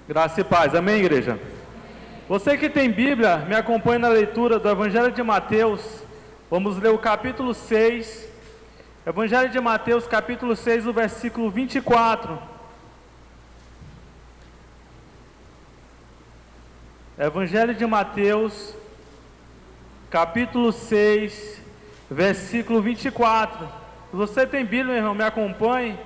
Graça e paz, amém, igreja? Você que tem Bíblia, me acompanhe na leitura do Evangelho de Mateus. Vamos ler o capítulo 6, Evangelho de Mateus, capítulo 6, o versículo 24. Evangelho de Mateus, capítulo 6, versículo 24. Se você tem Bíblia, meu irmão, me acompanhe.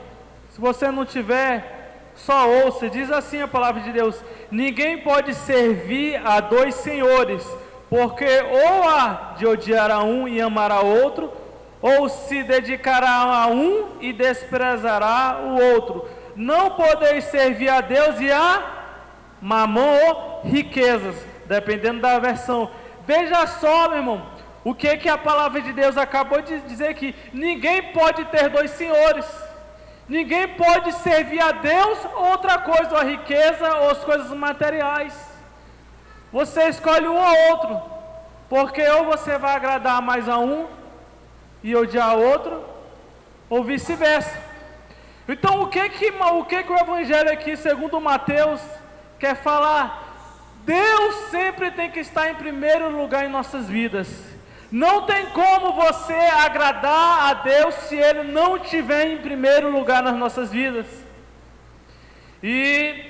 Se você não tiver, só ouça. Diz assim a palavra de Deus: ninguém pode servir a dois senhores, porque ou há de odiar a um e amar a outro, ou se dedicará a um e desprezará o outro. Não podeis servir a Deus e a mamão ou riquezas, dependendo da versão. Veja só, meu irmão, o que a palavra de Deus acabou de dizer aqui: ninguém pode ter dois senhores. Ninguém pode servir a Deus ou outra coisa, ou a riqueza ou as coisas materiais. Você escolhe um ou outro, porque ou você vai agradar mais a um e odiar outro, ou vice-versa. Então o que o Evangelho aqui, segundo Mateus, quer falar? Deus sempre tem que estar em primeiro lugar em nossas vidas. Não tem como você agradar a Deus se Ele não estiver em primeiro lugar nas nossas vidas. E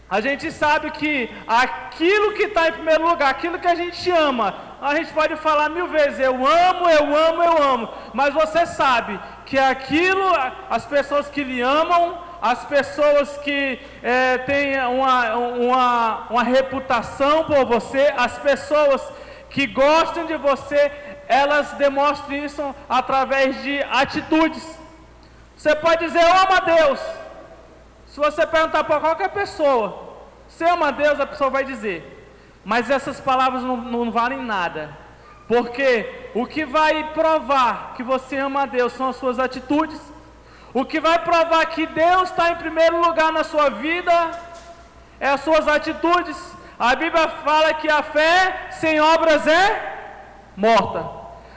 a gente sabe que aquilo que está em primeiro lugar, aquilo que a gente ama, a gente pode falar 1000 vezes: eu amo, eu amo, eu amo. Mas você sabe que aquilo, as pessoas que lhe amam, as pessoas que têm uma reputação por você, as pessoas que gostam de você, elas demonstram isso através de atitudes. Você pode dizer: eu amo a Deus. Se você perguntar para qualquer pessoa, você ama a Deus, a pessoa vai dizer. Mas essas palavras não valem nada, porque o que vai provar que você ama a Deus são as suas atitudes. O que vai provar que Deus está em primeiro lugar na sua vida é as suas atitudes. A Bíblia fala que a fé sem obras é morta.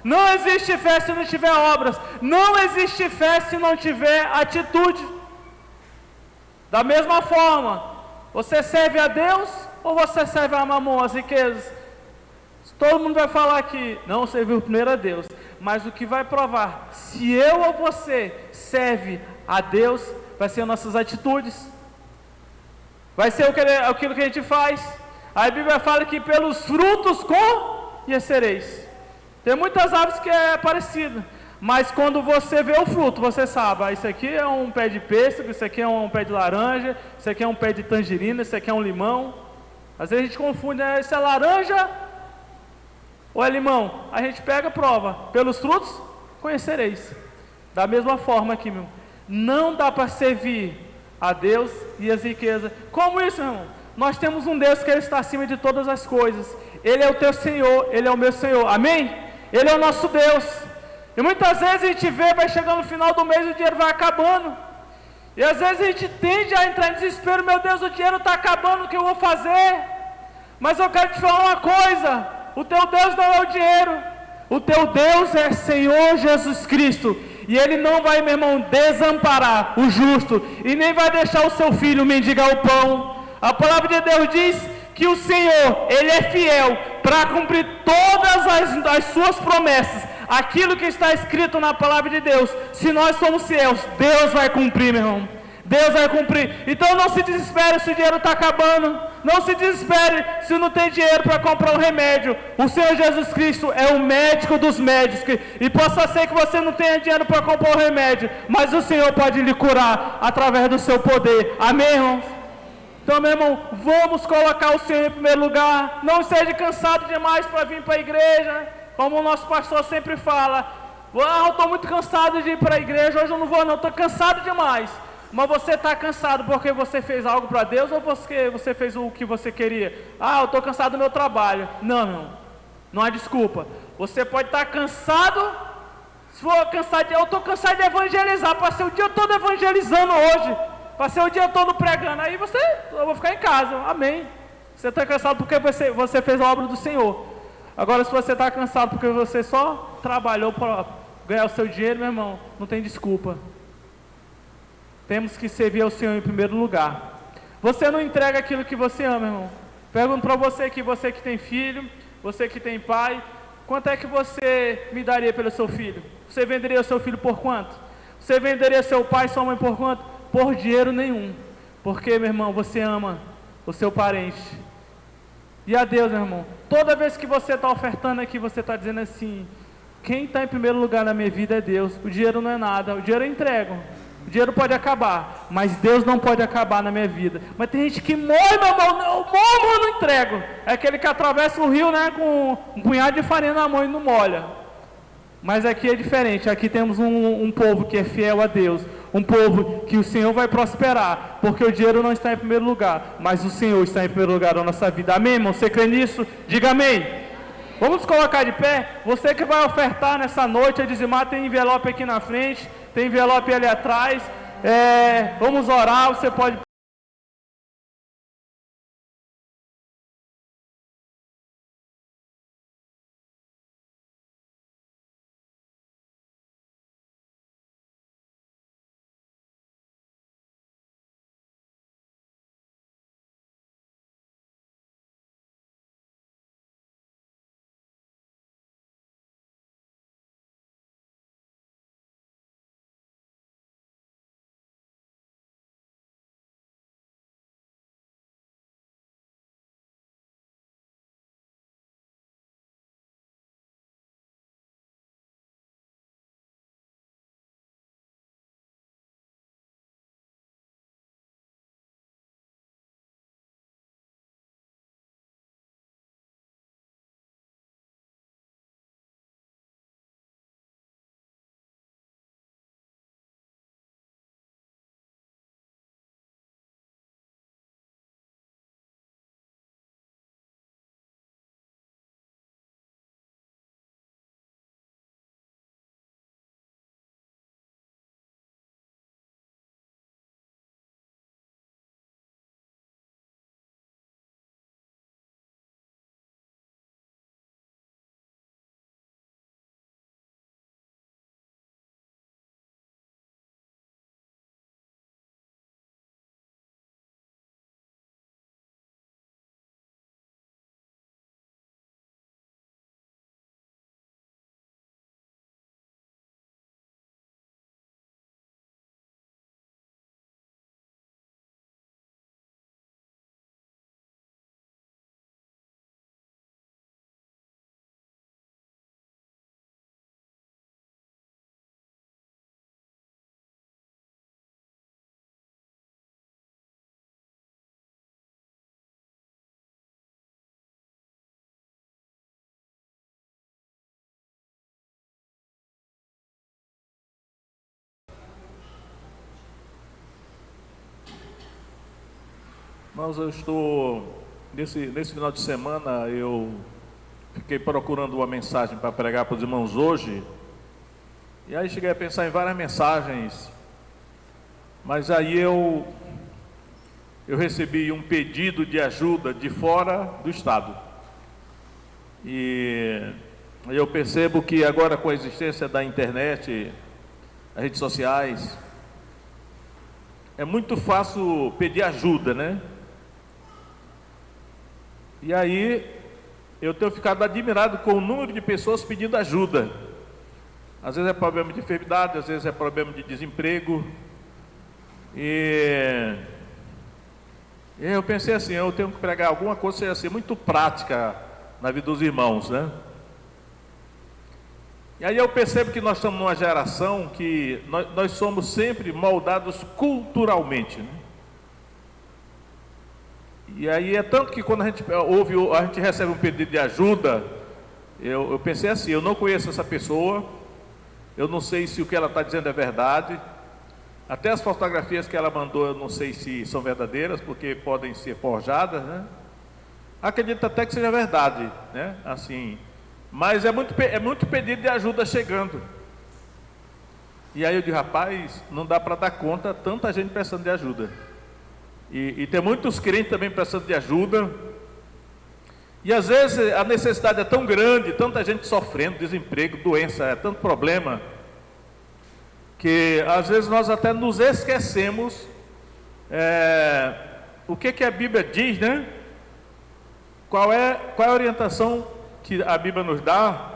Não existe fé se não tiver obras. Não existe fé se não tiver atitude. Da mesma forma, você serve a Deus ou você serve a mamão, as riquezas? Todo mundo vai falar que não serviu primeiro a Deus, mas o que vai provar se eu ou você serve a Deus vai ser nossas atitudes, vai ser aquilo que a gente faz. A Bíblia fala que pelos frutos conhecereis. Tem muitas árvores que é parecido, mas quando você vê o fruto, você sabe: isso aqui é um pé de pêssego, isso aqui é um pé de laranja, isso aqui é um pé de tangerina, isso aqui é um limão. Às vezes a gente confunde, isso é laranja ou é limão? A gente pega e prova: pelos frutos conhecereis. Da mesma forma aqui, meu irmão, não dá para servir a Deus e as riquezas. Como isso, meu irmão? Nós temos um Deus que Ele está acima de todas as coisas. Ele é o teu Senhor, Ele é o meu Senhor, amém? Ele é o nosso Deus. E muitas vezes a gente vê, vai chegando no final do mês, o dinheiro vai acabando. E às vezes a gente tende a entrar em desespero: meu Deus, o dinheiro está acabando, o que eu vou fazer? Mas eu quero te falar uma coisa: o teu Deus não é o dinheiro. O teu Deus é Senhor Jesus Cristo. E Ele não vai, meu irmão, desamparar o justo, e nem vai deixar o seu filho mendigar o pão. A palavra de Deus diz que o Senhor, Ele é fiel para cumprir todas as suas promessas. Aquilo que está escrito na palavra de Deus, se nós somos fiéis, Deus vai cumprir, meu irmão. Deus vai cumprir. Então não se desespere se o dinheiro está acabando. Não se desespere se não tem dinheiro para comprar um remédio. O Senhor Jesus Cristo é o médico dos médicos. E possa ser que você não tenha dinheiro para comprar o remédio, mas o Senhor pode lhe curar através do seu poder. Amém, irmãos? Então, meu irmão, vamos colocar o Senhor em primeiro lugar. Não esteja cansado demais para vir para a igreja. Como o nosso pastor sempre fala: eu estou muito cansado de ir para a igreja, hoje eu não vou não, estou cansado demais. Mas você está cansado porque você fez algo para Deus ou porque você fez o que você queria? Eu estou cansado do meu trabalho. Não há desculpa. Você pode estar cansado. Se for cansado, eu estou cansado de evangelizar, passei o dia todo evangelizando hoje, passei o dia todo pregando. Aí eu vou ficar em casa, amém. Você está cansado porque você fez a obra do Senhor. Agora, se você está cansado porque você só trabalhou para ganhar o seu dinheiro, meu irmão, não tem desculpa. Temos que servir ao Senhor em primeiro lugar. Você não entrega aquilo que você ama, irmão. Pergunto para você que tem filho, você que tem pai, quanto é que você me daria pelo seu filho? Você venderia o seu filho por quanto? Você venderia seu pai, sua mãe por quanto? Por dinheiro nenhum. Porque, meu irmão, você ama o seu parente. E a Deus, meu irmão, toda vez que você está ofertando aqui, você está dizendo assim: quem está em primeiro lugar na minha vida é Deus. O dinheiro não é nada, o dinheiro eu entrego. O dinheiro pode acabar, mas Deus não pode acabar na minha vida. Mas tem gente que morre, meu irmão, eu morro, eu não entrego. É aquele que atravessa o rio, né, com um punhado de farinha na mão e não molha. Mas aqui é diferente, aqui temos um povo que é fiel a Deus, um povo que o Senhor vai prosperar, porque o dinheiro não está em primeiro lugar, mas o Senhor está em primeiro lugar na nossa vida. Amém, irmão? Você crê nisso? Diga amém. Vamos colocar de pé. Você que vai ofertar nessa noite, a dizimar, tem envelope aqui na frente, tem envelope ali atrás. Vamos orar, você pode... Mas eu estou, nesse final de semana, eu fiquei procurando uma mensagem para pregar para os irmãos hoje, e aí cheguei a pensar em várias mensagens, mas aí eu recebi um pedido de ajuda de fora do estado, e eu percebo que agora, com a existência da internet, as redes sociais, é muito fácil pedir ajuda, né? E aí eu tenho ficado admirado com o número de pessoas pedindo ajuda. Às vezes é problema de enfermidade, às vezes é problema de desemprego. E eu pensei assim, eu tenho que pregar alguma coisa que seja assim, muito prática na vida dos irmãos, né? E aí eu percebo que nós estamos numa geração que nós somos sempre moldados culturalmente, né? E aí é tanto que quando a gente recebe um pedido de ajuda, eu pensei assim, eu não conheço essa pessoa, eu não sei se o que ela está dizendo é verdade, até as fotografias que ela mandou eu não sei se são verdadeiras, porque podem ser forjadas, né? Acredito até que seja verdade, né? Assim, mas é muito pedido de ajuda chegando. E aí eu digo, rapaz, não dá para dar conta, tanta gente precisando de ajuda. E tem muitos crentes também precisando de ajuda. E às vezes a necessidade é tão grande, tanta gente sofrendo, desemprego, doença, é tanto problema, que às vezes nós até nos esquecemos o que a Bíblia diz, né? Qual é a orientação que a Bíblia nos dá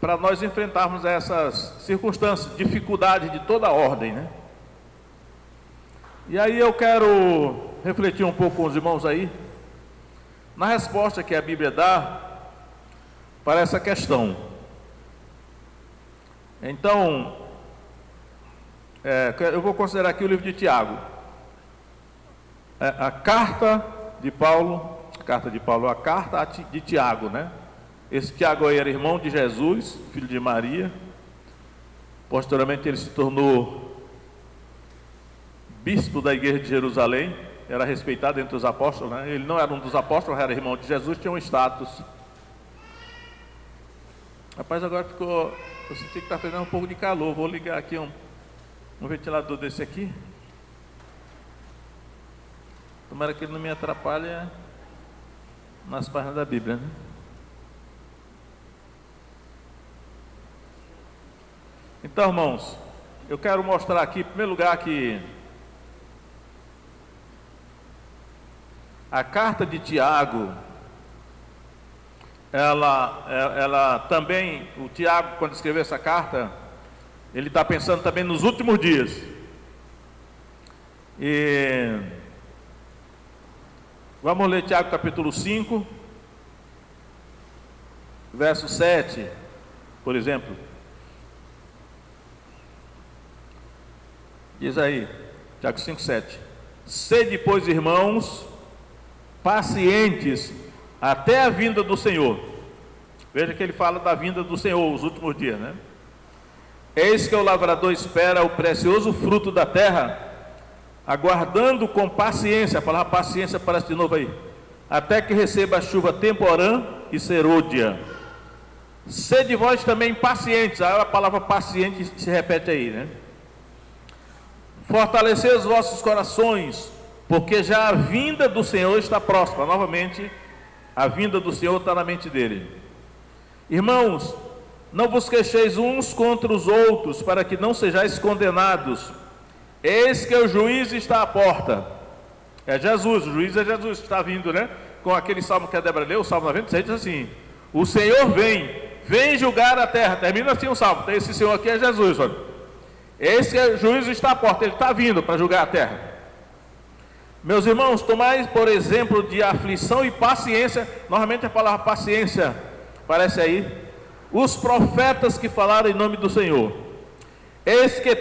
para nós enfrentarmos essas circunstâncias, dificuldades de toda ordem, né? E aí eu quero refletir um pouco com os irmãos aí, na resposta que a Bíblia dá para essa questão. Então, eu vou considerar aqui o livro de Tiago. A carta de Tiago, né? Esse Tiago aí era irmão de Jesus, filho de Maria. Posteriormente ele se tornou bispo da igreja de Jerusalém, era respeitado entre os apóstolos, né? Ele não era um dos apóstolos, era irmão de Jesus, tinha um status. Rapaz, agora eu senti que está fazendo um pouco de calor, vou ligar aqui um ventilador desse aqui. Tomara que ele não me atrapalhe nas páginas da Bíblia, né? Então, irmãos, eu quero mostrar aqui, em primeiro lugar, que a carta de Tiago, ela também, o Tiago, quando escreveu essa carta, ele está pensando também nos últimos dias. E vamos ler Tiago capítulo 5, verso 7, por exemplo. Diz aí, Tiago 5, 7. Sede, pois, irmãos, pacientes até a vinda do Senhor. Veja que ele fala da vinda do Senhor, os últimos dias, né? Eis que o lavrador espera o precioso fruto da terra, aguardando com paciência, a palavra paciência aparece de novo aí, até que receba a chuva temporã e serôdia. Sede vós também pacientes, a palavra paciente se repete aí, né? Fortalecei os vossos corações, porque já a vinda do Senhor está próxima. Novamente, a vinda do Senhor está na mente dele. Irmãos, não vos queixeis uns contra os outros, para que não sejais condenados. Eis que o juiz está à porta. É Jesus, o juiz é Jesus que está vindo, né? Com aquele salmo que a Débora leu, o salmo 96, diz assim: o Senhor vem julgar a terra. Termina assim o salmo. Esse Senhor aqui é Jesus, olha. Esse juízo está à porta, ele está vindo para julgar a terra. Meus irmãos, tomai por exemplo de aflição e paciência. Normalmente a palavra paciência aparece aí. Os profetas que falaram em nome do Senhor. Eis que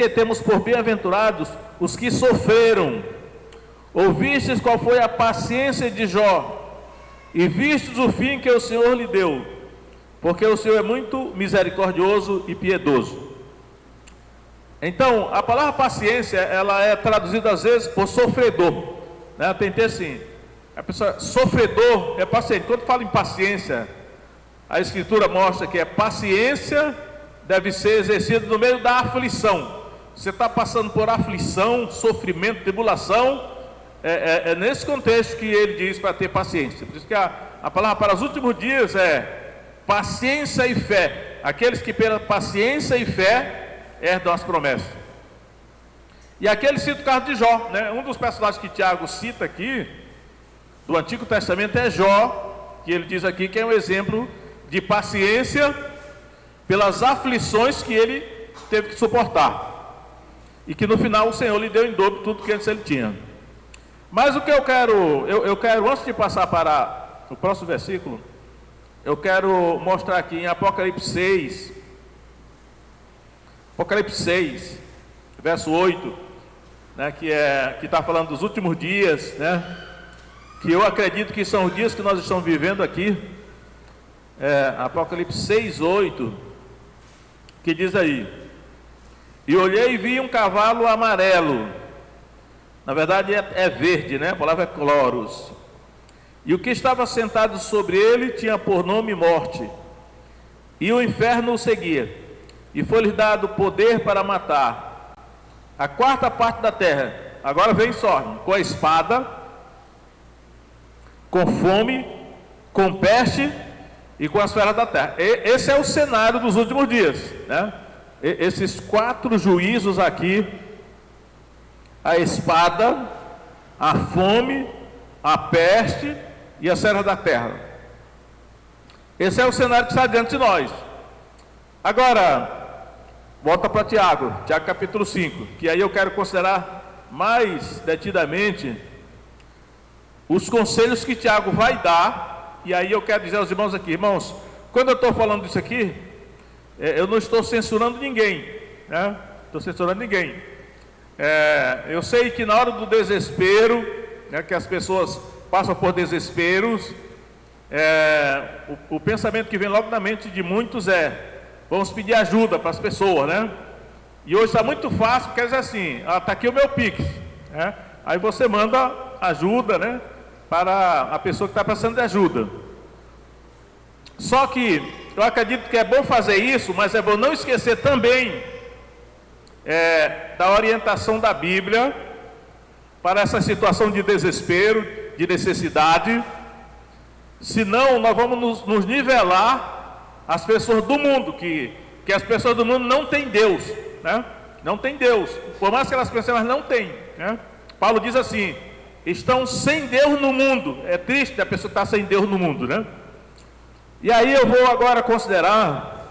temos por bem-aventurados os que sofreram. Ouvistes qual foi a paciência de Jó, e vistes o fim que o Senhor lhe deu, porque o Senhor é muito misericordioso e piedoso. Então, a palavra paciência, ela é traduzida às vezes por sofredor, né? Tem texto assim, a pessoa, sofredor é paciente. Quando fala em paciência, a Escritura mostra que a paciência deve ser exercida no meio da aflição. Você está passando por aflição, sofrimento, tribulação, é nesse contexto que ele diz para ter paciência. Por isso que a palavra para os últimos dias é paciência e fé. Aqueles que pela paciência e fé herdam as promessas. E aqui ele cita o caso de Jó, né? Um dos personagens que Tiago cita aqui do Antigo Testamento é Jó, que ele diz aqui que é um exemplo de paciência pelas aflições que ele teve que suportar, e que no final o Senhor lhe deu em dobro tudo que antes ele tinha. Mas o que eu quero, antes de passar para o próximo versículo, eu quero mostrar aqui em Apocalipse 6, verso 8, né, que está falando dos últimos dias, né, que eu acredito que são os dias que nós estamos vivendo aqui. Apocalipse 6, 8, que diz aí: e olhei e vi um cavalo amarelo, na verdade é verde, né, a palavra é cloros, e o que estava sentado sobre ele tinha por nome Morte, e o inferno o seguia. E foi-lhe dado poder para matar a quarta parte da terra. Agora vem só, com a espada, com fome, com peste e com as feras da terra. Esse é o cenário dos últimos dias, né? Esses 4 juízos aqui: a espada, a fome, a peste e as feras da terra. Esse é o cenário que está diante de nós. Agora, volta para Tiago capítulo 5, que aí eu quero considerar mais detidamente os conselhos que Tiago vai dar. E aí eu quero dizer aos irmãos aqui, irmãos, quando eu estou falando isso aqui, eu não estou censurando ninguém, né? Estou censurando ninguém. Eu sei que na hora do desespero, né, que as pessoas passam por desesperos, o pensamento que vem logo na mente de muitos vamos pedir ajuda para as pessoas, né? E hoje está muito fácil, quer dizer assim, está aqui o meu Pix, né? Aí você manda ajuda, né, para a pessoa que está precisando de ajuda. Só que eu acredito que é bom fazer isso, mas é bom não esquecer também da orientação da Bíblia para essa situação de desespero, de necessidade. Senão nós vamos nos nivelar as pessoas do mundo, que as pessoas do mundo não têm Deus, né? Não tem Deus, por mais que elas pensem, mas não tem, né? Paulo diz assim: estão sem Deus no mundo. É triste a pessoa estar sem Deus no mundo, né? E aí eu vou agora considerar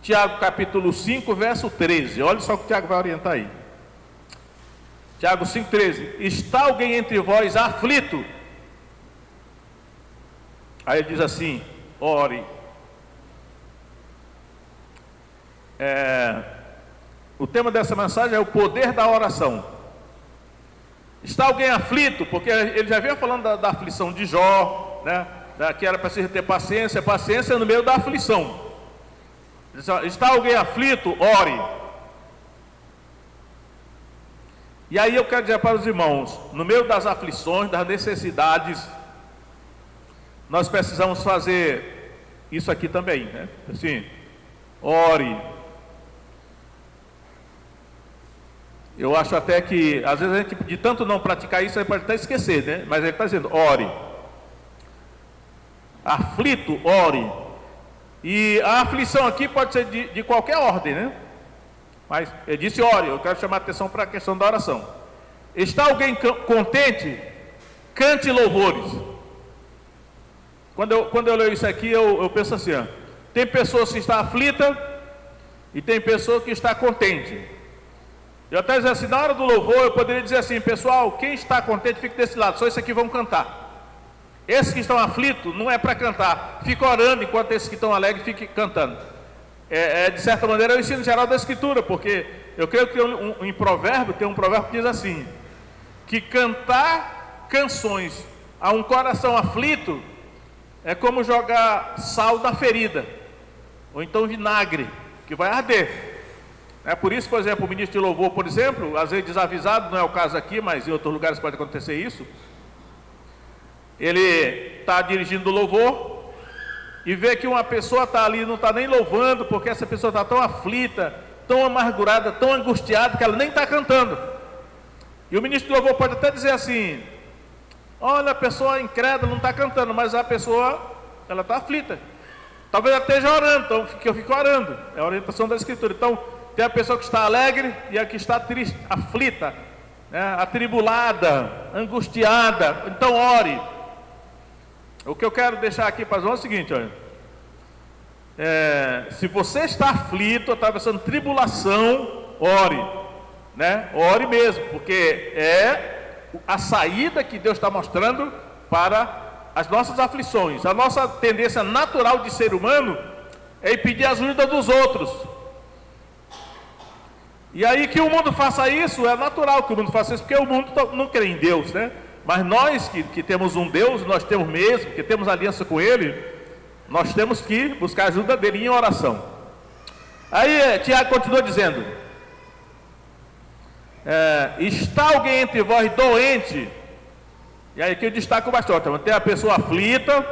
Tiago capítulo 5, verso 13. Olha só o que Tiago vai orientar aí. Tiago 5, 13. Está alguém entre vós aflito? Aí ele diz assim: ore. O tema dessa mensagem é o poder da oração. Está alguém aflito? Porque ele já vinha falando da aflição de Jó, né? Que era preciso ter paciência no meio da aflição. Está alguém aflito? Ore. E aí eu quero dizer para os irmãos, no meio das aflições, das necessidades, nós precisamos fazer isso aqui também, né? Assim, ore. Eu acho até que, às vezes, a gente, de tanto não praticar isso, a gente pode até esquecer, né? Mas ele está dizendo, ore. Aflito, ore. E a aflição aqui pode ser de qualquer ordem, né? Mas ele disse, ore. Eu quero chamar a atenção para a questão da oração. Está alguém contente? Cante louvores. Quando eu leio isso aqui, eu penso assim, ó, tem pessoas que estão aflitas e tem pessoas que estão contentes. Eu até dizer assim, na hora do louvor, eu poderia dizer assim, pessoal, quem está contente, fique desse lado, só isso aqui vão cantar. Esses que estão aflitos, não é para cantar, fica orando, enquanto esses que estão alegres, fiquem cantando. De certa maneira, é o ensino geral da Escritura, porque eu creio que tem um provérbio que diz assim, que cantar canções a um coração aflito é como jogar sal na ferida, ou então vinagre, que vai arder. Por isso, por exemplo, o ministro de louvor, por exemplo, às vezes desavisado, não é o caso aqui, mas em outros lugares pode acontecer isso. Ele está dirigindo o louvor e vê que uma pessoa está ali, não está nem louvando, porque essa pessoa está tão aflita, tão amargurada, tão angustiada, que ela nem está cantando. E o ministro de louvor pode até dizer assim, olha, a pessoa incrédula não está cantando, mas a pessoa, ela está aflita. Talvez ela esteja orando, então que eu fico orando. É a orientação da Escritura. Então, tem a pessoa que está alegre e a que está triste, aflita, né, atribulada, angustiada. Então, ore. O que eu quero deixar aqui para os irmãos é o seguinte, olha. Se você está aflito, atravessando tribulação, ore, né? Ore mesmo, porque é a saída que Deus está mostrando para as nossas aflições. A nossa tendência natural de ser humano é pedir ajuda dos outros. E aí que o mundo faça isso, é natural que o mundo faça isso, porque o mundo não crê em Deus, né? Mas nós que temos um Deus, nós temos mesmo, que temos aliança com Ele, nós temos que buscar a ajuda dEle em oração. Aí Tiago continua dizendo, está alguém entre vós doente? E aí que eu destaco bastante, tem a pessoa aflita,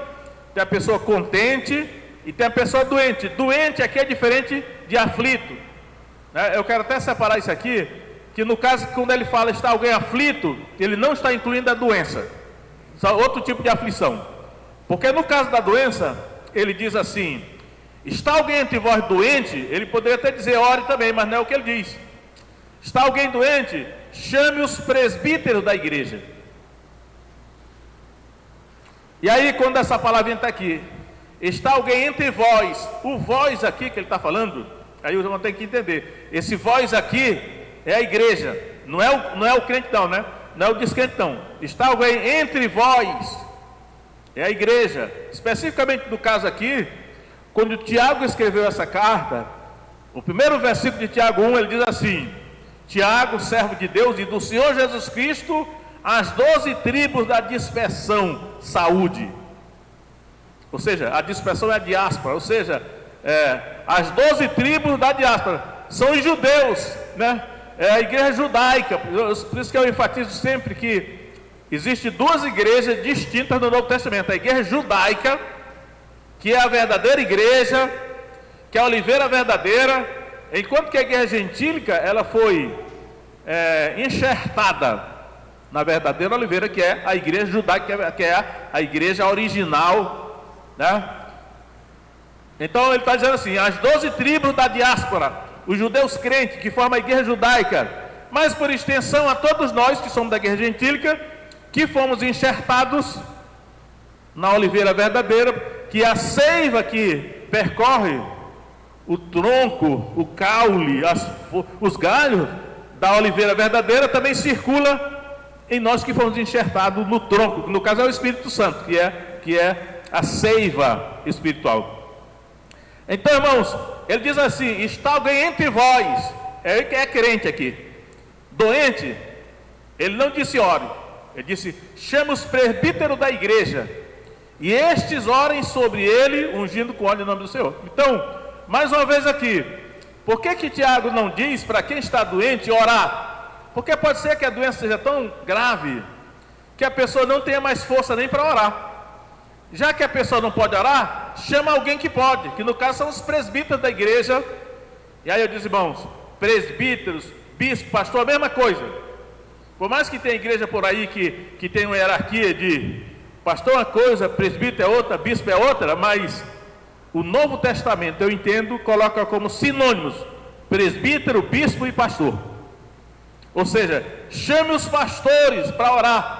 tem a pessoa contente e tem a pessoa doente. Doente aqui é diferente de aflito. Eu quero até separar isso aqui, que no caso, quando ele fala está alguém aflito, ele não está incluindo a doença, só outro tipo de aflição. Porque no caso da doença, ele diz assim, está alguém entre vós doente? Ele poderia até dizer ore também, mas não é o que ele diz. Está alguém doente? Chame os presbíteros da igreja. E aí, quando essa palavrinha está aqui, está alguém entre vós, o vós aqui que ele está falando, aí o irmão tem que entender, esse vós aqui é a igreja, não é o crentão, né? Não é o descrentão. Está alguém entre vós, é a igreja. Especificamente no caso aqui, quando Tiago escreveu essa carta, o primeiro versículo de Tiago 1, ele diz assim: Tiago, servo de Deus e do Senhor Jesus Cristo, as 12 tribos da dispersão, saúde. Ou seja, a dispersão é a diáspora, ou seja, as 12 tribos da diáspora são os judeus, né? É a igreja judaica. Por isso que eu enfatizo sempre que existem duas igrejas distintas no Novo Testamento: a igreja judaica, que é a verdadeira igreja, que é a oliveira verdadeira, enquanto que a igreja gentílica, ela foi enxertada na verdadeira oliveira, que é a igreja judaica, que é a igreja original, né? Então ele está dizendo assim: as 12 tribos da diáspora, os judeus crentes que formam a igreja judaica, mas por extensão a todos nós que somos da igreja gentílica, que fomos enxertados na oliveira verdadeira, que é a seiva que percorre o tronco, o caule, os galhos da oliveira verdadeira, também circula em nós que fomos enxertados no tronco, que no caso é o Espírito Santo, que é a seiva espiritual. Então, irmãos, ele diz assim: está alguém entre vós, ele que é crente aqui, doente, ele não disse ore, ele disse: chama os presbíteros da igreja, e estes orem sobre ele, ungindo com óleo em nome do Senhor. Então, mais uma vez aqui, por que Tiago não diz para quem está doente orar? Porque pode ser que a doença seja tão grave que a pessoa não tenha mais força nem para orar. Já que a pessoa não pode orar, chama alguém que pode, que no caso são os presbíteros da igreja. E aí eu disse, irmãos, presbíteros, bispo, pastor, a mesma coisa. Por mais que tenha igreja por aí que tem uma hierarquia de pastor é uma coisa, presbítero é outra, bispo é outra, mas o Novo Testamento, eu entendo, coloca como sinônimos presbítero, bispo e pastor. Ou seja, chame os pastores para orar.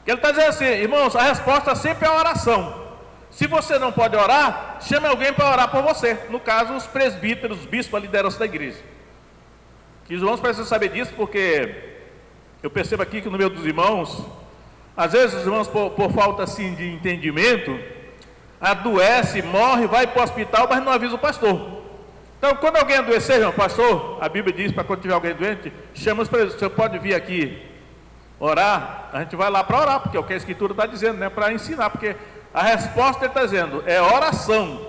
Ele está dizendo assim, irmãos, a resposta sempre é a oração. Se você não pode orar, chame alguém para orar por você. No caso, os presbíteros, os bispos, a liderança da igreja. Que os irmãos precisam saber disso, porque eu percebo aqui que no meio dos irmãos, às vezes os irmãos, por falta assim de entendimento, adoece, morre, vai para o hospital, mas não avisa o pastor. Então, quando alguém adoecer, irmão, pastor, a Bíblia diz para quando tiver alguém doente, chama os presbíteros, o senhor pode vir aqui orar? A gente vai lá para orar, porque é o que a Escritura está dizendo, né? Para ensinar, porque a resposta ele está dizendo é oração.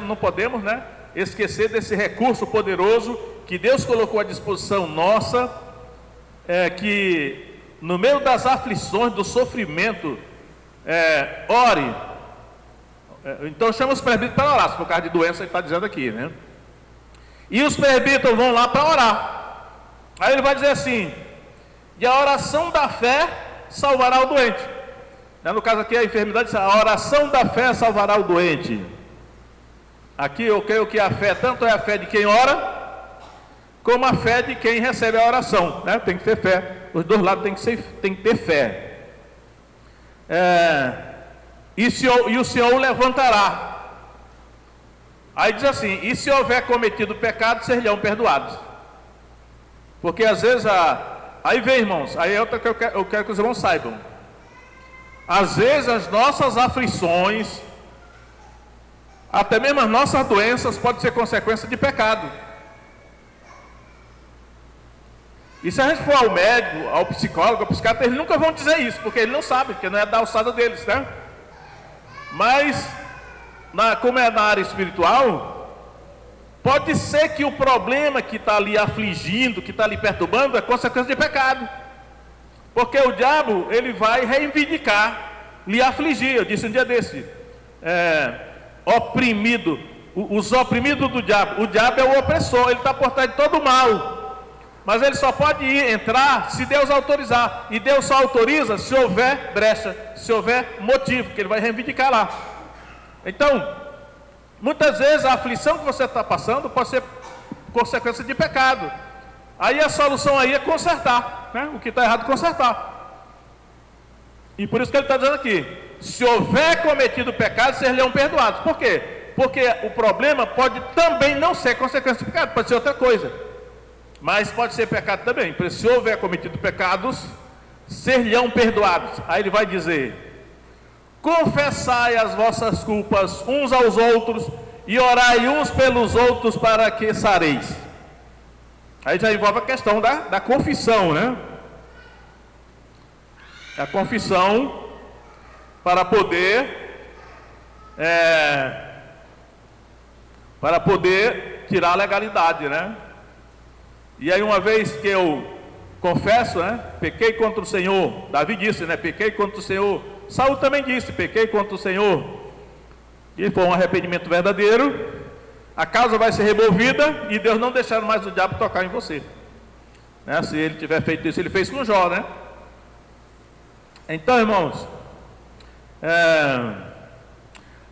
Não podemos, né, esquecer desse recurso poderoso que Deus colocou à disposição nossa, que no meio das aflições, do sofrimento, ore. Então chama os presbíteros para orar, se for caso de doença, ele está dizendo aqui, né? E os presbíteros vão lá para orar. Aí ele vai dizer assim: e a oração da fé salvará o doente. No caso aqui a enfermidade, a oração da fé salvará o doente. Aqui eu creio que a fé, tanto é a fé de quem ora, como a fé de quem recebe a oração, né? Tem que ter fé, os dois lados tem que ter fé. E o Senhor o levantará. Aí diz assim: e se houver cometido pecado, serão perdoados. Porque às vezes aí vem, irmãos, aí é outra que eu quero que os irmãos saibam. Às vezes as nossas aflições, até mesmo as nossas doenças, podem ser consequência de pecado. E se a gente for ao médico, ao psicólogo, ao psiquiatra, eles nunca vão dizer isso, porque eles não sabem, porque não é da alçada deles, né? Mas, como é na área espiritual, pode ser que o problema que está ali afligindo, que está ali perturbando, é consequência de pecado. Porque o diabo, ele vai reivindicar, lhe afligir. Eu disse um dia desse, oprimido, os oprimidos do diabo. O diabo é o opressor, ele está por trás de todo o mal. Mas ele só pode entrar se Deus autorizar. E Deus só autoriza se houver brecha, se houver motivo, que ele vai reivindicar lá. Então, muitas vezes a aflição que você está passando pode ser consequência de pecado. Aí a solução aí é consertar, né? O que está errado, consertar. E por isso que ele está dizendo aqui: se houver cometido pecado, serão perdoados. Por quê? Porque o problema pode também não ser consequência de pecado, pode ser outra coisa, mas pode ser pecado também. Por isso, se houver cometido pecados, serão perdoados. Aí ele vai dizer: confessai as vossas culpas uns aos outros e orai uns pelos outros para que sareis. Aí já envolve a questão da confissão, né? A confissão para poder tirar a legalidade, né? E aí, uma vez que eu confesso, né? Pequei contra o Senhor. Davi disse, né? Pequei contra o Senhor. Saul também disse: pequei contra o Senhor. E foi um arrependimento verdadeiro. A causa vai ser removida e Deus não deixará mais o diabo tocar em você, né? Se ele tiver feito isso, ele fez com Jó, né? Então, irmãos,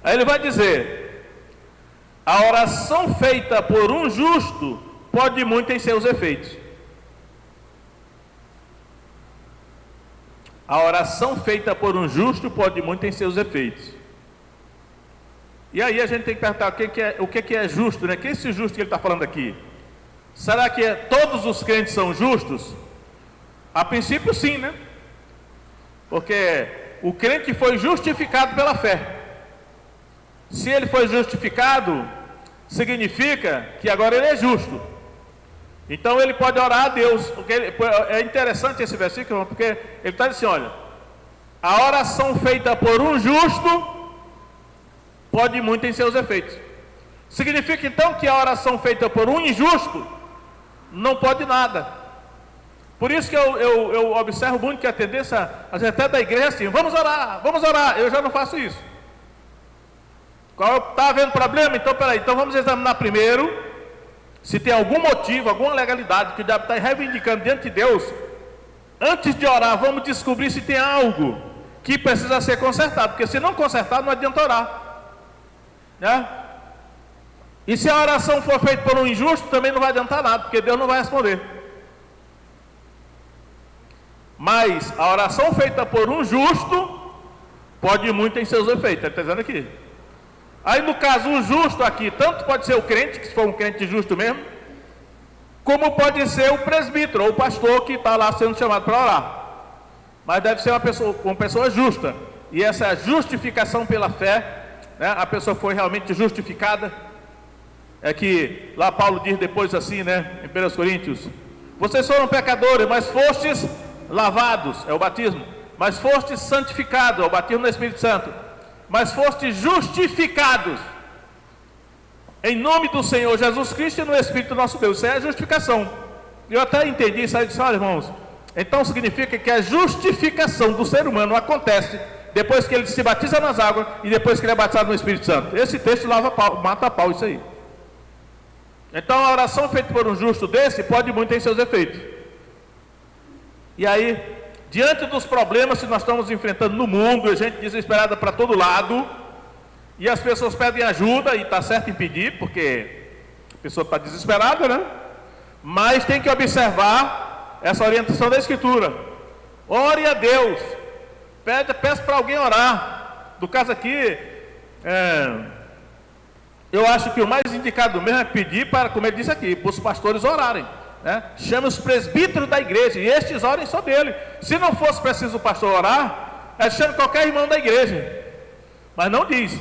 aí ele vai dizer: a oração feita por um justo pode muito em seus efeitos. A oração feita por um justo pode muito em seus efeitos. E aí a gente tem que perguntar o que é justo, né? Que é esse justo que ele está falando aqui? Será que todos os crentes são justos? A princípio, sim, né? Porque o crente foi justificado pela fé. Se ele foi justificado, significa que agora ele é justo. Então ele pode orar a Deus. É interessante esse versículo, porque ele está dizendo assim: olha, a oração feita por um justo pode muito em seus efeitos. Significa então que a oração feita por um injusto não pode nada. Por isso que eu observo muito que a tendência, até da igreja, é assim: vamos orar, vamos orar. Eu já não faço isso. Está havendo problema? Então peraí, então vamos examinar primeiro se tem algum motivo, alguma legalidade que o diabo está reivindicando diante de Deus. Antes de orar, vamos descobrir se tem algo que precisa ser consertado, porque se não consertar, não adianta orar, né? E se a oração for feita por um injusto, também não vai adiantar nada, porque Deus não vai responder. Mas a oração feita por um justo pode muito em seus efeitos. Ele está dizendo aqui. Aí no caso, o justo aqui, tanto pode ser o crente, que se for um crente justo mesmo, como pode ser o presbítero ou o pastor que está lá sendo chamado para orar. Mas deve ser uma pessoa justa. E essa é a justificação pela fé, né? A pessoa foi realmente justificada. É que lá Paulo diz depois assim, né, em 1 Coríntios: vocês foram pecadores, mas fostes lavados, é o batismo, mas fostes santificados, é o batismo no Espírito Santo, mas fostes justificados em nome do Senhor Jesus Cristo e no Espírito nosso Deus. Isso é a justificação. Eu até entendi isso aí, disse: olha, irmãos, então significa que a justificação do ser humano acontece depois que ele se batiza nas águas e depois que ele é batizado no Espírito Santo. Esse texto mata a pau isso aí. Então a oração feita por um justo desse pode muito em seus efeitos. E aí, diante dos problemas que nós estamos enfrentando no mundo, a gente desesperada para todo lado, e as pessoas pedem ajuda, e está certo em pedir, porque a pessoa está desesperada, né? Mas tem que observar essa orientação da Escritura. Ore a Deus, peça para alguém orar. No caso aqui, eu acho que o mais indicado mesmo é pedir para, como ele disse aqui, para os pastores orarem, né? Chame os presbíteros da igreja e estes orem só dele. Se não fosse preciso o pastor orar, chame qualquer irmão da igreja, mas não diz,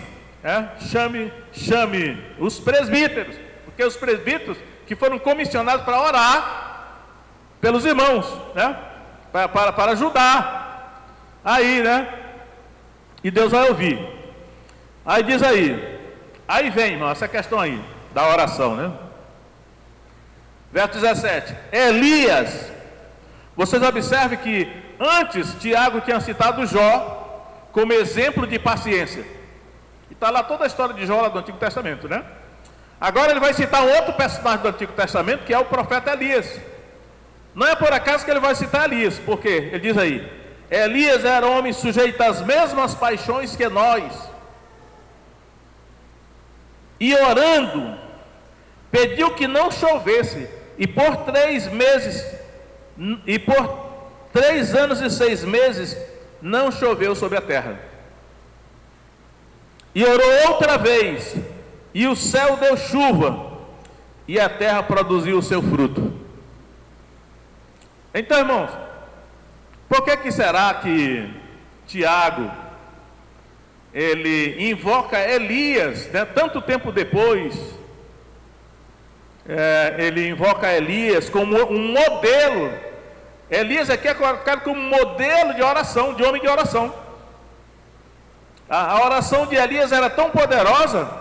chame os presbíteros, porque os presbíteros que foram comissionados para orar pelos irmãos, né? Para ajudar aí, né? E Deus vai ouvir. Aí diz aí vem, irmão, essa questão aí da oração, né? Verso 17: Elias, vocês observem que antes Tiago tinha citado Jó como exemplo de paciência, e está lá toda a história de Jó lá do Antigo Testamento, né? Agora ele vai citar um outro personagem do Antigo Testamento, que é o profeta Elias. Não é por acaso que ele vai citar Elias, porque ele diz aí: Elias era homem sujeito às mesmas paixões que nós, e orando, pediu que não chovesse, e por 3 anos e 6 meses, não choveu sobre a terra. E orou outra vez, e o céu deu chuva, e a terra produziu o seu fruto. Então, irmãos, por que será que Tiago, ele invoca Elias, né, tanto tempo depois, ele invoca Elias como um modelo? Elias aqui é colocado como modelo de oração, de homem de oração. A oração de Elias era tão poderosa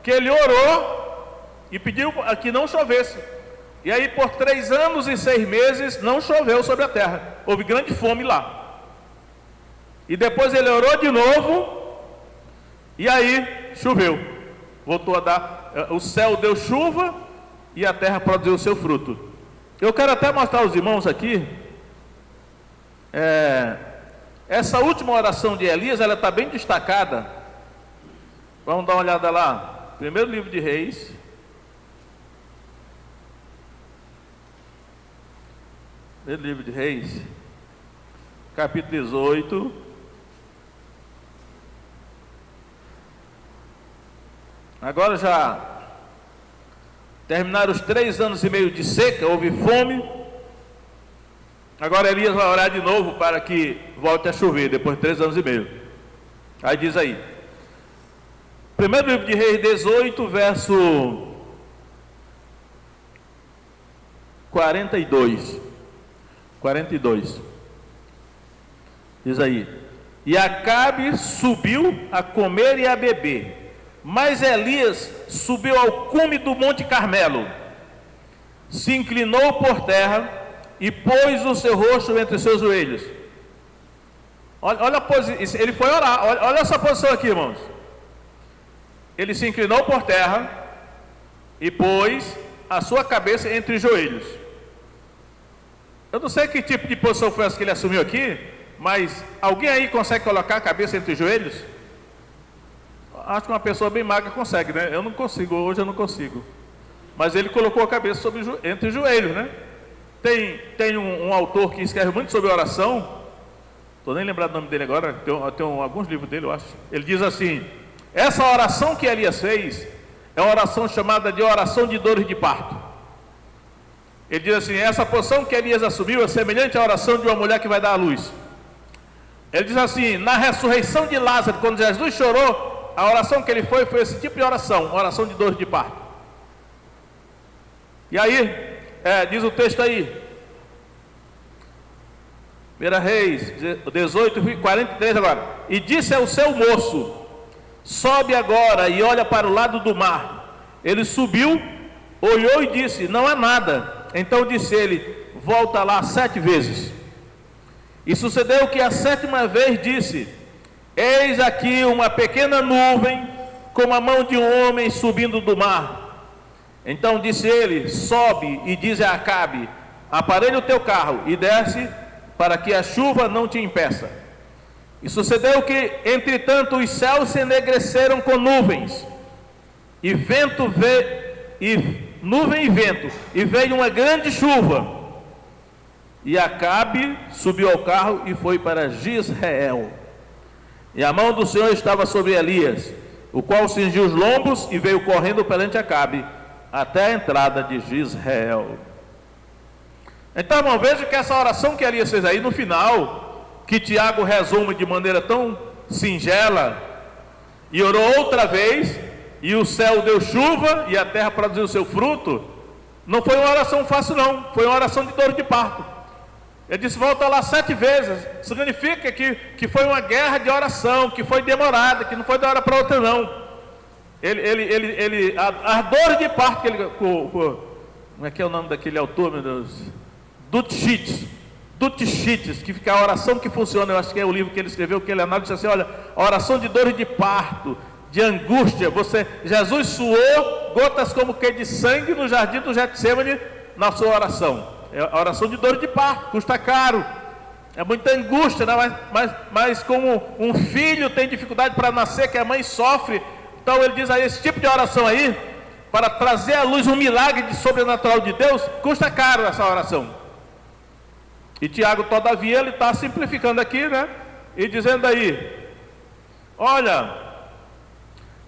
que ele orou e pediu que não chovesse. E aí por 3 anos e 6 meses não choveu sobre a terra. Houve grande fome lá. E depois ele orou de novo, e aí choveu. Voltou a dar, o céu deu chuva e a terra produziu o seu fruto. Eu quero até mostrar aos irmãos aqui, essa última oração de Elias, ela está bem destacada. Vamos dar uma olhada lá. Primeiro livro de Reis. Primeiro livro de Reis, capítulo 18. Agora já terminaram os 3 anos e meio de seca, houve fome. Agora Elias vai orar de novo para que volte a chover, depois de 3 anos e meio. Aí diz aí, primeiro livro de Reis 18, verso 42. Diz aí: e Acabe subiu a comer e a beber, mas Elias subiu ao cume do Monte Carmelo, se inclinou por terra e pôs o seu rosto entre os seus joelhos. Olha a posição, ele foi orar, olha essa posição aqui, irmãos. Ele se inclinou por terra e pôs a sua cabeça entre os joelhos. Eu não sei que tipo de posição foi essa que ele assumiu aqui, mas alguém aí consegue colocar a cabeça entre os joelhos? Acho que uma pessoa bem magra consegue, né? Eu não consigo, hoje eu não consigo. Mas ele colocou a cabeça entre os joelhos, né? Tem um autor que escreve muito sobre oração, estou nem lembrado o nome dele agora, tem alguns livros dele, eu acho. Ele diz assim: essa oração que Elias fez é uma oração chamada de oração de dores de parto. Ele diz assim: essa posição que Elias assumiu é semelhante à oração de uma mulher que vai dar à luz. Ele diz assim: na ressurreição de Lázaro, quando Jesus chorou, a oração que ele foi esse tipo de oração de dores de parto. E aí, diz o texto aí, 1 Reis 18, 43 agora: e disse ao seu moço: sobe agora e olha para o lado do mar. Ele subiu, olhou e disse: não há nada. Então disse ele: volta lá 7 vezes. E sucedeu que a 7ª vez disse: eis aqui uma pequena nuvem, como a mão de um homem subindo do mar. Então disse ele: sobe e diz a Acabe: aparelha o teu carro e desce, para que a chuva não te impeça. E sucedeu que, entretanto, os céus se enegreceram com nuvens, e nuvem e vento, e veio uma grande chuva. E Acabe subiu ao carro e foi para Jezreel. E a mão do Senhor estava sobre Elias, o qual cingiu os lombos e veio correndo perante Acabe, até a entrada de Jezreel. Então, irmão, veja que essa oração que Elias fez aí no final, que Tiago resume de maneira tão singela, e orou outra vez, e o céu deu chuva, e a terra produziu o seu fruto, não foi uma oração fácil não, foi uma oração de dor de parto. Ele disse: volta lá 7 vezes, significa que foi uma guerra de oração, que foi demorada, que não foi de uma hora para outra não. A dor de parto que ele, como é que é o nome daquele autor, meu Deus? Dutchites, que fica a oração que funciona, eu acho que é o livro que ele escreveu, que ele analisou assim: olha, a oração de dores de parto, de angústia. Jesus suou gotas como que de sangue no jardim do Getsemane na sua oração. É a oração de dores de parto, custa caro, é muita angústia, né? mas como um filho tem dificuldade para nascer, que a mãe sofre, então ele diz aí, esse tipo de oração aí para trazer à luz um milagre de sobrenatural de Deus, custa caro essa oração. E Tiago, todavia, ele está simplificando aqui, né? E dizendo aí, olha,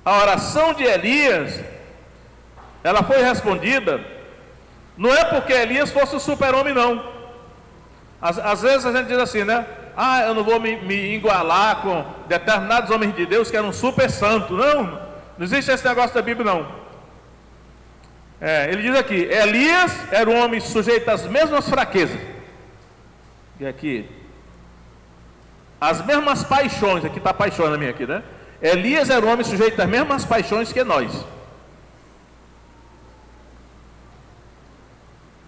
a oração de Elias, ela foi respondida, não é porque Elias fosse o super-homem, não. Às vezes a gente diz assim, né? Ah, eu não vou me igualar com determinados homens de Deus que eram super santos. Não existe esse negócio da Bíblia, não. Ele diz aqui, Elias era um homem sujeito às mesmas fraquezas. E aqui, as mesmas paixões, aqui está paixão na minha aqui, né? Elias era um homem sujeito às mesmas paixões que nós.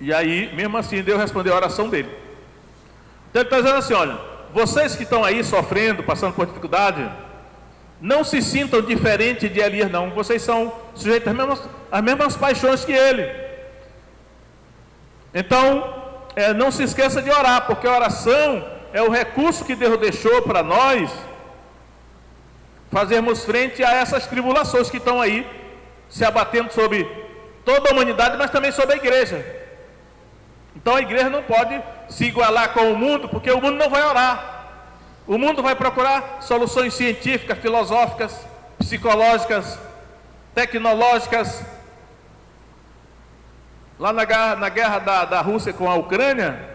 E aí, mesmo assim, Deus respondeu a oração dele. Então ele está dizendo assim, olha, vocês que estão aí sofrendo, passando por dificuldade, não se sintam diferentes de Elias, não. Vocês são sujeitos às mesmas paixões que ele. Então, não se esqueça de orar, porque a oração é o recurso que Deus deixou para nós fazermos frente a essas tribulações que estão aí se abatendo sobre toda a humanidade, mas também sobre a igreja. Então a igreja não pode se igualar com o mundo, porque o mundo não vai orar. O mundo vai procurar soluções científicas, filosóficas, psicológicas, tecnológicas. Lá na guerra da Rússia com a Ucrânia,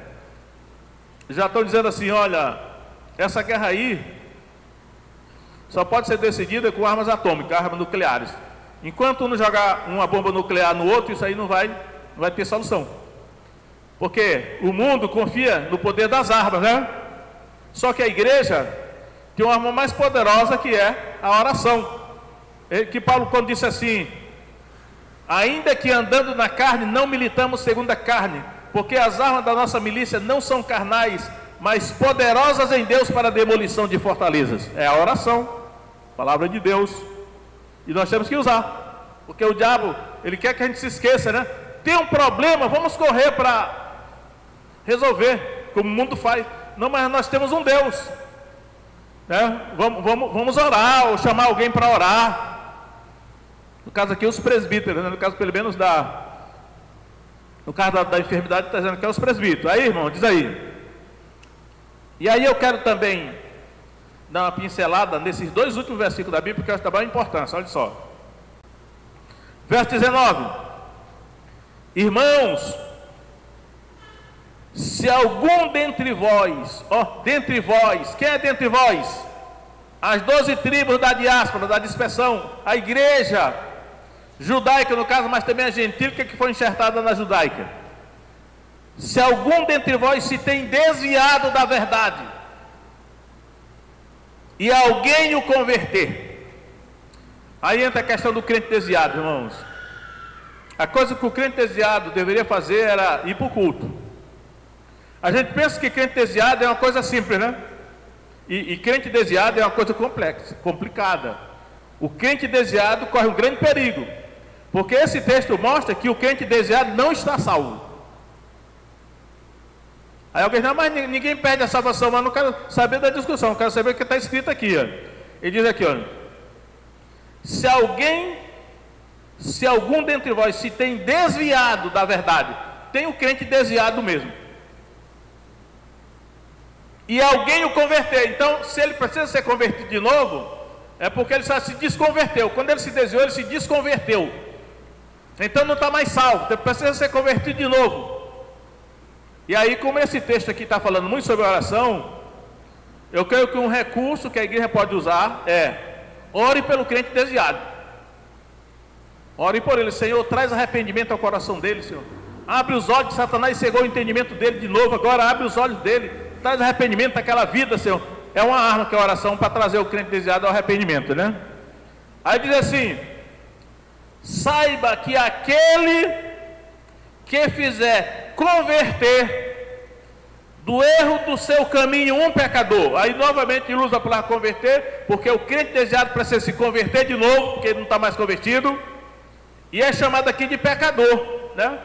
já estão dizendo assim, olha, essa guerra aí só pode ser decidida com armas atômicas, armas nucleares. Enquanto um não jogar uma bomba nuclear no outro, isso aí não vai ter solução. Porque o mundo confia no poder das armas, né? Só que a igreja tem uma arma mais poderosa, que é a oração. Que Paulo, quando disse assim, ainda que andando na carne, não militamos segundo a carne, porque as armas da nossa milícia não são carnais, mas poderosas em Deus para a demolição de fortalezas. É a oração, palavra de Deus. E nós temos que usar, porque o diabo, ele quer que a gente se esqueça, né? Tem um problema, vamos correr para resolver, como o mundo faz. Não, mas nós temos um Deus, né? Vamos orar, ou chamar alguém para orar. No caso aqui, os presbíteros, né? No caso, pelo menos, no caso da enfermidade, está dizendo que é os presbíteros. Aí, irmão, diz aí. E aí eu quero também dar uma pincelada nesses dois últimos versículos da Bíblia, porque eu acho que dá importância, olha só. Verso 19. Irmãos, se algum dentre vós, quem é dentre vós? As 12 tribos da diáspora, da dispersão, a igreja judaica no caso, mas também a gentílica que foi enxertada na judaica. Se algum dentre vós se tem desviado da verdade, e alguém o converter, aí entra a questão do crente desviado, irmãos. A coisa que o crente desviado deveria fazer era ir para o culto. A gente pensa que crente desviado é uma coisa simples, né? E crente desviado é uma coisa complexa, complicada. O crente desviado corre um grande perigo, porque esse texto mostra que o crente desviado não está salvo. Aí alguém diz, não, mas ninguém perde a salvação, mas não quero saber da discussão, quero saber o que está escrito aqui, ó. Ele diz aqui, ó, se algum dentre vós se tem desviado da verdade, tem o crente desviado mesmo, e alguém o converter, então se ele precisa ser convertido de novo, é porque ele só se desconverteu. Quando ele se desviou, ele se desconverteu, então não está mais salvo, então precisa ser convertido de novo. E aí, como esse texto aqui está falando muito sobre oração, eu creio que um recurso que a igreja pode usar é: ore pelo crente desviado. Ore por ele. Senhor, traz arrependimento ao coração dele, Senhor. Abre os olhos, Satanás cegou o entendimento dele de novo, agora abre os olhos dele, traz arrependimento àquela vida, Senhor. É uma arma que é a oração para trazer o crente desviado ao arrependimento, né? Aí diz assim: saiba que aquele que fizer converter do erro do seu caminho um pecador. Aí novamente ele usa a palavra converter, porque o crente desviado precisa se converter de novo, porque ele não está mais convertido, e é chamado aqui de pecador, né?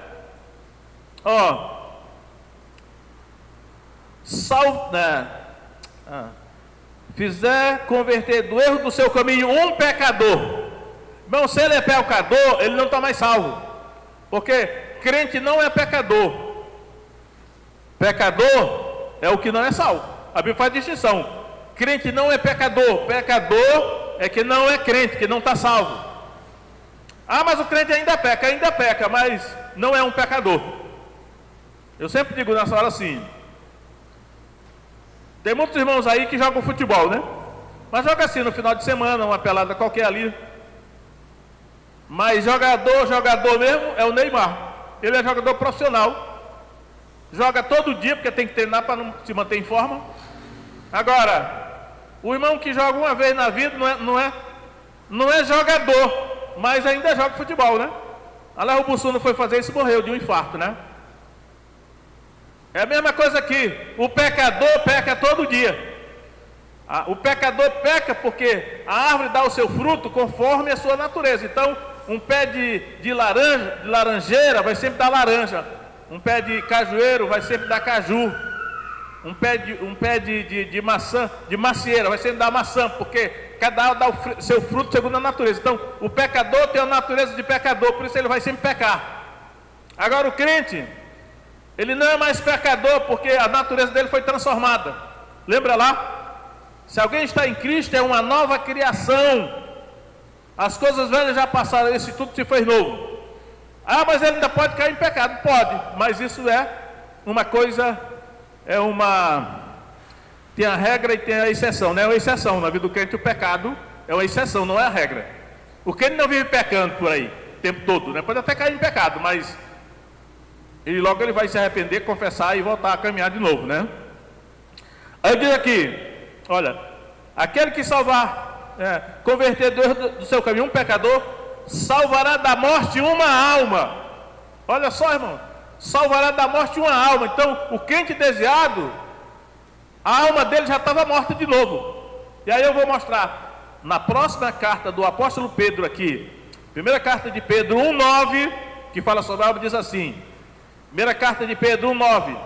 Fizer converter do erro do seu caminho um pecador, Irmão, se ele é pecador, ele não está mais salvo. Porque crente não é pecador. Pecador é o que não é salvo. A Bíblia faz distinção. Crente não é pecador. Pecador é que não é crente, que não está salvo. Ah, mas o crente ainda peca, mas não é um pecador. Eu sempre digo nessa hora assim: tem muitos irmãos aí que jogam futebol, né? Mas joga assim no final de semana, uma pelada qualquer ali. Mas jogador mesmo é o Neymar. Ele é jogador profissional. Joga todo dia, porque tem que treinar para não se manter em forma. Agora, o irmão que joga uma vez na vida não é jogador, mas ainda joga futebol, né? Aliás, o Bussuna foi fazer isso e morreu de um infarto, né? É a mesma coisa aqui. O pecador peca todo dia. O pecador peca porque a árvore dá o seu fruto conforme a sua natureza. Então, um pé de laranjeira vai sempre dar laranja. Um pé de cajueiro vai sempre dar caju. Um pé de maçã, de macieira, vai sempre dar maçã, porque cada árvore dá o seu fruto segundo a natureza. Então, o pecador tem a natureza de pecador, por isso ele vai sempre pecar. Agora, o crente, ele não é mais pecador, porque a natureza dele foi transformada. Lembra lá? Se alguém está em Cristo, é uma nova criação. As coisas velhas já passaram, esse tudo se fez novo. Ah, mas ele ainda pode cair em pecado. Pode, mas isso é uma coisa, tem a regra e tem a exceção, não é uma exceção. Na vida do crente o pecado é uma exceção, não é a regra. O crente não vive pecando por aí, o tempo todo, né? Pode até cair em pecado, mas logo ele vai se arrepender, confessar e voltar a caminhar de novo, né? Aí diz aqui, olha, aquele que converter do seu caminho um pecador, salvará da morte uma alma. Olha só, irmão, salvará da morte uma alma. Então, o crente desviado, a alma dele já estava morta de novo. E aí eu vou mostrar na próxima carta do apóstolo Pedro aqui, primeira carta de Pedro 1:9, que fala sobre a alma, diz assim, primeira carta de Pedro 1:9: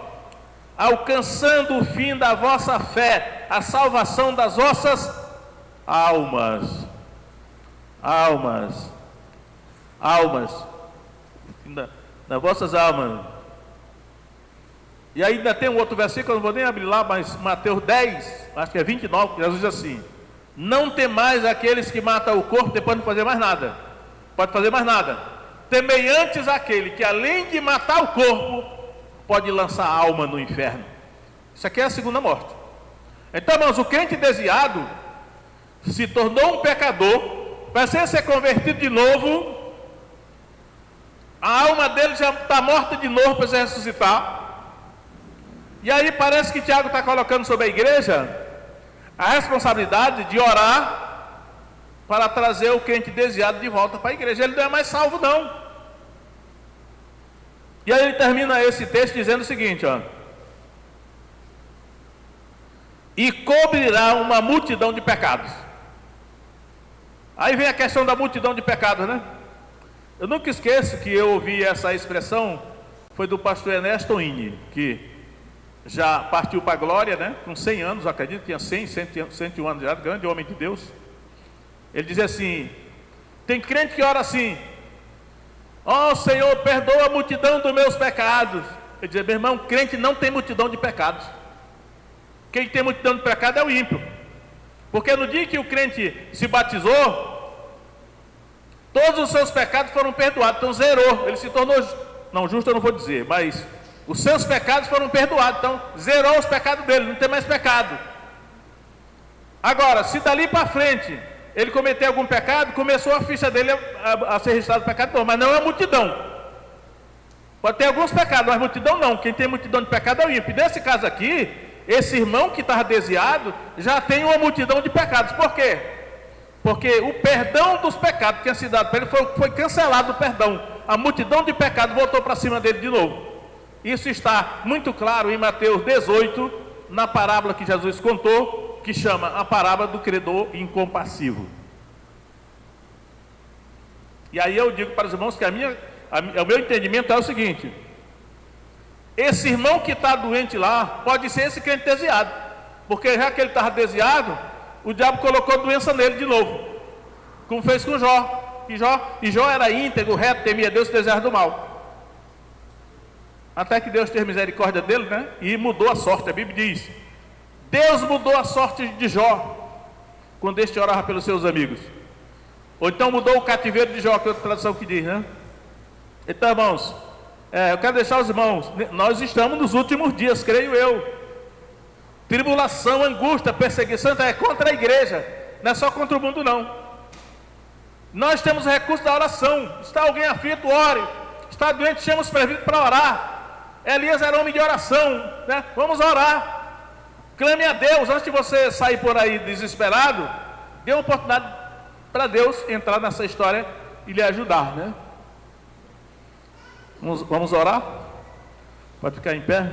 alcançando o fim da vossa fé, a salvação das vossas almas. Das vossas almas. E ainda tem um outro versículo, eu não vou nem abrir lá, mas Mateus 10, acho que é 29, que Jesus diz assim: não temais aqueles que matam o corpo, depois não fazer mais nada. Pode fazer mais nada. Temei antes aquele que, além de matar o corpo, pode lançar a alma no inferno. Isso aqui é a segunda morte. Então, irmãos, o crente desviado se tornou um pecador, precisa ser convertido de novo. A alma dele já está morta de novo, precisa ressuscitar. E aí parece que Tiago está colocando sobre a igreja a responsabilidade de orar para trazer o crente desviado de volta para a igreja. Ele não é mais salvo, não. E aí ele termina esse texto dizendo o seguinte, ó: e cobrirá uma multidão de pecados. Aí vem a questão da multidão de pecados, né? Eu nunca esqueço que eu ouvi essa expressão, foi do pastor Ernesto Inni, que já partiu para a glória, né? Com 100 anos, acredito, tinha 101 anos já, grande homem de Deus. Ele dizia assim: tem crente que ora assim: ó Senhor, perdoa a multidão dos meus pecados. Ele dizia: meu irmão, crente não tem multidão de pecados. Quem tem multidão de pecado é o ímpio. Porque no dia que o crente se batizou, todos os seus pecados foram perdoados. Então zerou, ele se tornou, não, justo eu não vou dizer, mas os seus pecados foram perdoados. Então zerou os pecados dele, não tem mais pecado. Agora, se dali para frente ele cometeu algum pecado, começou a ficha dele a ser registrado pecador, mas não é a multidão. Pode ter alguns pecados, mas multidão não. Quem tem multidão de pecado é o ímpio. Nesse caso aqui, esse irmão que estava desviado já tem uma multidão de pecados. Por quê? Porque o perdão dos pecados que tinha sido dado para ele foi cancelado o perdão. A multidão de pecados voltou para cima dele de novo. Isso está muito claro em Mateus 18, na parábola que Jesus contou, que chama a parábola do credor incompassivo. E aí eu digo para os irmãos que o meu entendimento é o seguinte: esse irmão que está doente lá, pode ser esse crente desviado, porque já que ele estava desviado, o diabo colocou doença nele de novo, como fez com Jó. E Jó era íntegro, reto, temia Deus e desejava do mal. Até que Deus teve misericórdia dele, né? E mudou a sorte. A Bíblia diz: Deus mudou a sorte de Jó quando este orava pelos seus amigos. Ou então mudou o cativeiro de Jó, que é outra tradução que diz, né? Então, irmãos, eu quero deixar os irmãos, nós estamos nos últimos dias, creio eu. Tribulação, angústia, perseguição é contra a igreja, não é só contra o mundo, não. Nós temos o recurso da oração. Está alguém aflito, ore. Está doente, chama os presbíteros para orar. Elias era homem de oração, né? Vamos orar. Clame a Deus. Antes de você sair por aí desesperado, dê uma oportunidade para Deus entrar nessa história e lhe ajudar, né? Vamos orar? Pode ficar em pé?